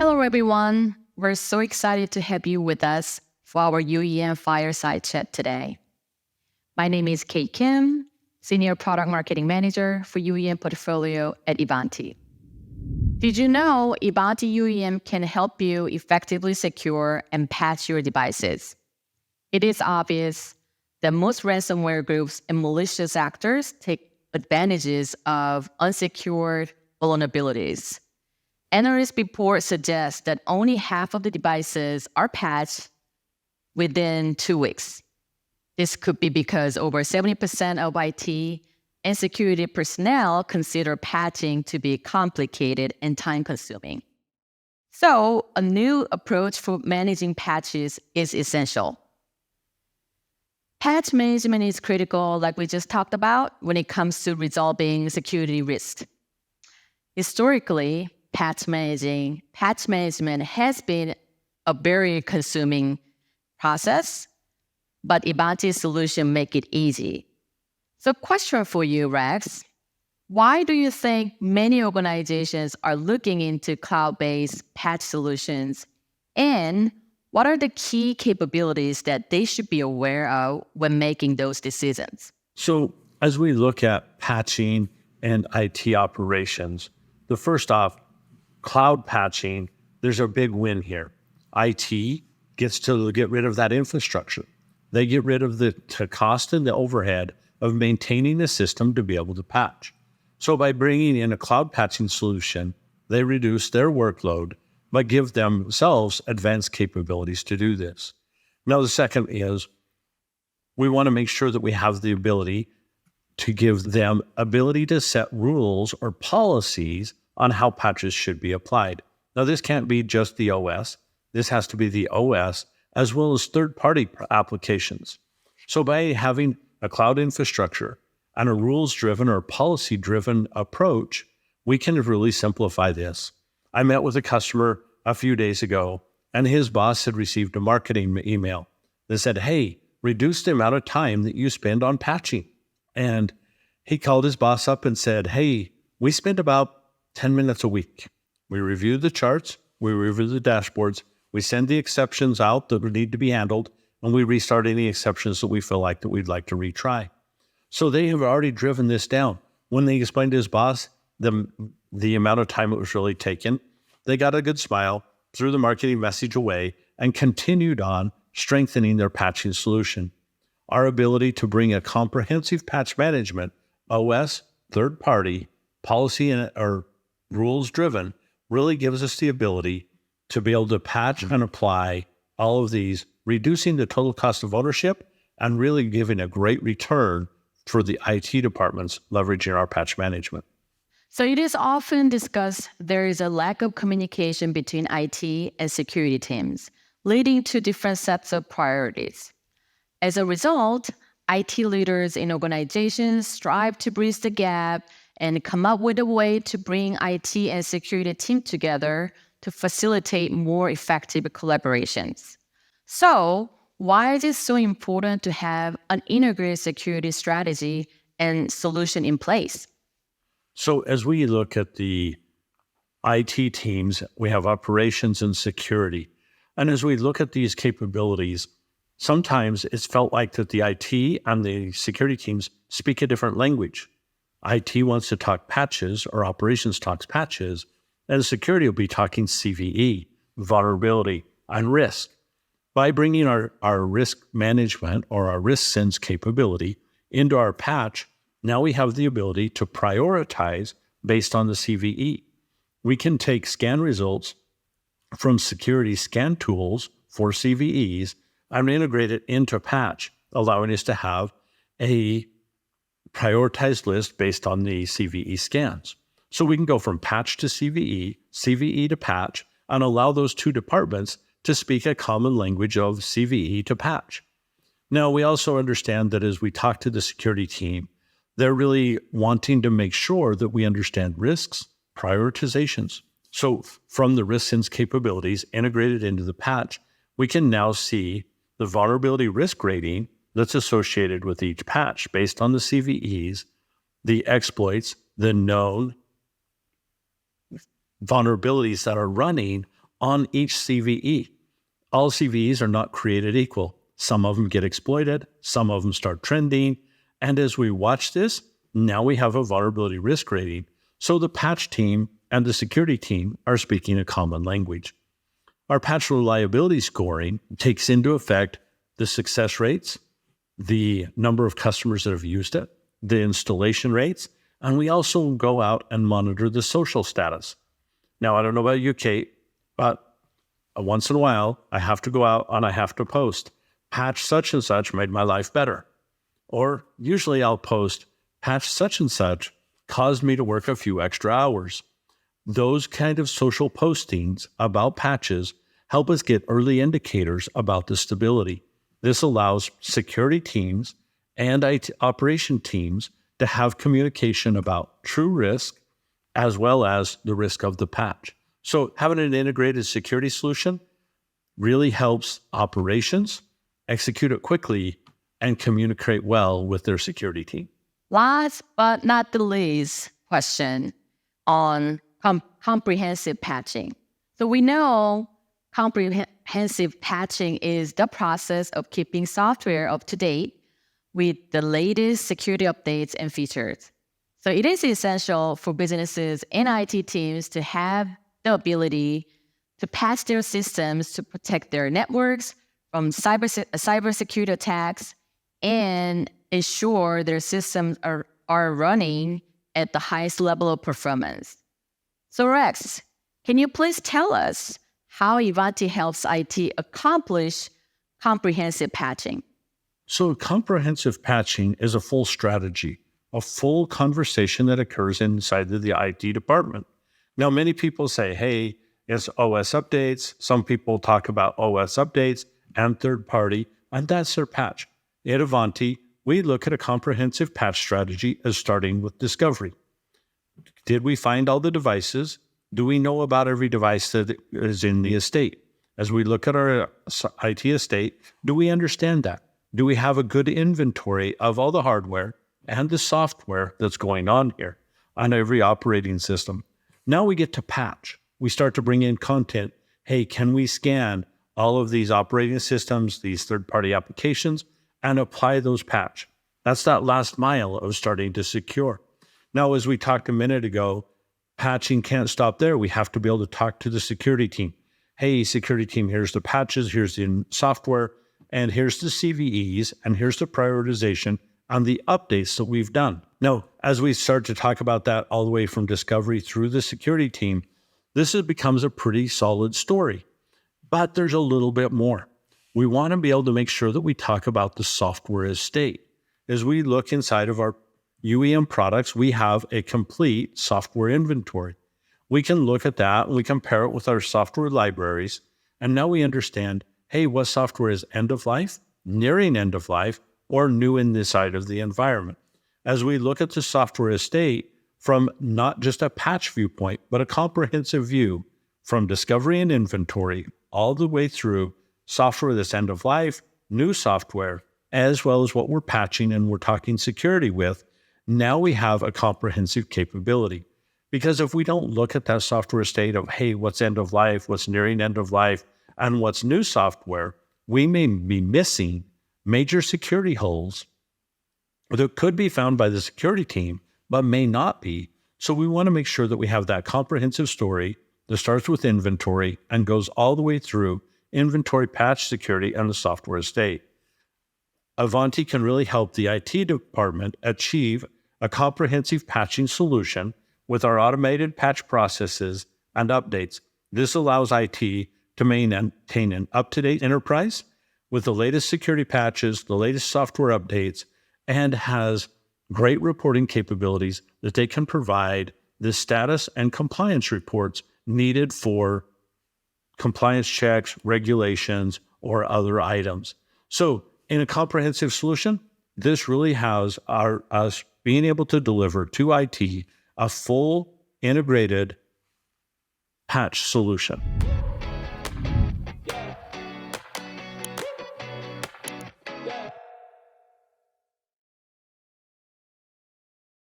Hello, everyone. We're so excited to have you with us for our UEM Fireside Chat today. My name is Kate Kim, Senior Product Marketing Manager for UEM Portfolio at Ivanti. Did you know Ivanti UEM can help you effectively secure and patch your devices? It is obvious that most ransomware groups and malicious actors take advantages of unsecured vulnerabilities. Analyst reports suggest that only half of the devices are patched within 2 weeks. This could be because over 70% of IT and security personnel consider patching to be complicated and time-consuming. So, a new approach for managing patches is essential. Patch management is critical, like we just talked about, when it comes to resolving security risks. Historically, patch management has been a very consuming process, but Ivanti's solution make it easy. So question for you, Rex. Why do you think many organizations are looking into cloud-based patch solutions? And what are the key capabilities that they should be aware of when making those decisions? So as we look at patching and IT operations, the first off, cloud patching, there's a big win here. IT gets to get rid of that infrastructure. They get rid of the cost and the overhead of maintaining the system to be able to patch. So by bringing in a cloud patching solution, they reduce their workload, but give themselves advanced capabilities to do this. Now, the second is we want to make sure that we have the ability to give them ability to set rules or policies on how patches should be applied. Now, this can't be just the OS. This has to be the OS as well as third-party applications. So by having a cloud infrastructure and a rules-driven or policy-driven approach, we can really simplify this. I met with a customer a few days ago, and his boss had received a marketing email that said, hey, reduce the amount of time that you spend on patching. And he called his boss up and said, hey, we spend about 10 minutes a week. We review the charts, we review the dashboards, we send the exceptions out that need to be handled, and we restart any exceptions that we feel like that we'd like to retry. So they have already driven this down. When they explained to his boss the amount of time it was really taken, they got a good smile, threw the marketing message away, and continued on strengthening their patching solution. Our ability to bring a comprehensive patch management, OS, third-party, policy or rules-driven, really gives us the ability to be able to patch and apply all of these, reducing the total cost of ownership and really giving a great return for the IT departments leveraging our patch management. So it is often discussed there is a lack of communication between IT and security teams, leading to different sets of priorities. As a result, IT leaders in organizations strive to bridge the gap and come up with a way to bring IT and security team together to facilitate more effective collaborations. So, why is it so important to have an integrated security strategy and solution in place? So as we look at the IT teams, we have operations and security. And as we look at these capabilities, sometimes it's felt like that the IT and the security teams speak a different language. IT wants to talk patches, or operations talks patches, and security will be talking CVE, vulnerability, and risk. By bringing our risk management or our risk sense capability into our patch, now we have the ability to prioritize based on the CVE. We can take scan results from security scan tools for CVEs and integrate it into patch, allowing us to have a prioritized list based on the CVE scans. So we can go from patch to CVE, CVE to patch, and allow those two departments to speak a common language of CVE to patch. Now, we also understand that as we talk to the security team, they're really wanting to make sure that we understand risks, prioritizations. So from the risk sense capabilities integrated into the patch, we can now see the vulnerability risk rating that's associated with each patch based on the CVEs, the exploits, the known vulnerabilities that are running on each CVE. All CVEs are not created equal. Some of them get exploited, some of them start trending. And as we watch this, now we have a vulnerability risk rating. So the patch team and the security team are speaking a common language. Our patch reliability scoring takes into effect the success rates, the number of customers that have used it, the installation rates, and we also go out and monitor the social status. Now, I don't know about you, Kate, but once in a while, I have to go out and I have to post, patch such and such made my life better. Or usually I'll post, patch such and such caused me to work a few extra hours. Those kind of social postings about patches help us get early indicators about the stability. This allows security teams and IT operation teams to have communication about true risk as well as the risk of the patch. So having an integrated security solution really helps operations execute it quickly and communicate well with their security team. Last but not the least question on comprehensive patching. So we know comprehensive patching is the process of keeping software up to date with the latest security updates and features. So it is essential for businesses and IT teams to have the ability to patch their systems to protect their networks from cybersecurity attacks and ensure their systems are running at the highest level of performance. So Rex, can you please tell us how Ivanti helps IT accomplish comprehensive patching? So comprehensive patching is a full strategy, a full conversation that occurs inside of the IT department. Now, many people say, hey, it's OS updates. Some people talk about OS updates and third party, and that's their patch. At Ivanti, we look at a comprehensive patch strategy as starting with discovery. Did we find all the devices? Do we know about every device that is in the estate? As we look at our IT estate, do we understand that? Do we have a good inventory of all the hardware and the software that's going on here on every operating system? Now we get to patch. We start to bring in content. Hey, can we scan all of these operating systems, these third-party applications, and apply those patch? That's that last mile of starting to secure. Now, as we talked a minute ago, patching can't stop there. We have to be able to talk to the security team. Hey, security team, here's the patches, here's the software, and here's the CVEs, and here's the prioritization and the updates that we've done. Now, as we start to talk about that all the way from discovery through the security team, this becomes a pretty solid story. But there's a little bit more. We want to be able to make sure that we talk about the software estate. As we look inside of our UEM products, we have a complete software inventory. We can look at that and we compare it with our software libraries. And now we understand, hey, what software is end of life, nearing end of life, or new in this side of the environment. As we look at the software estate from not just a patch viewpoint, but a comprehensive view from discovery and inventory all the way through software that's end of life, new software, as well as what we're patching and we're talking security with, now we have a comprehensive capability. Because if we don't look at that software estate of, hey, what's end of life, what's nearing end of life, and what's new software, we may be missing major security holes that could be found by the security team, but may not be. So we want to make sure that we have that comprehensive story that starts with inventory and goes all the way through inventory, patch, security, and the software estate. Ivanti can really help the IT department achieve a comprehensive patching solution with our automated patch processes and updates. This allows IT to maintain an up-to-date enterprise with the latest security patches, the latest software updates, and has great reporting capabilities that they can provide the status and compliance reports needed for compliance checks, regulations, or other items. So in a comprehensive solution, this really has us being able to deliver to IT a full integrated patch solution.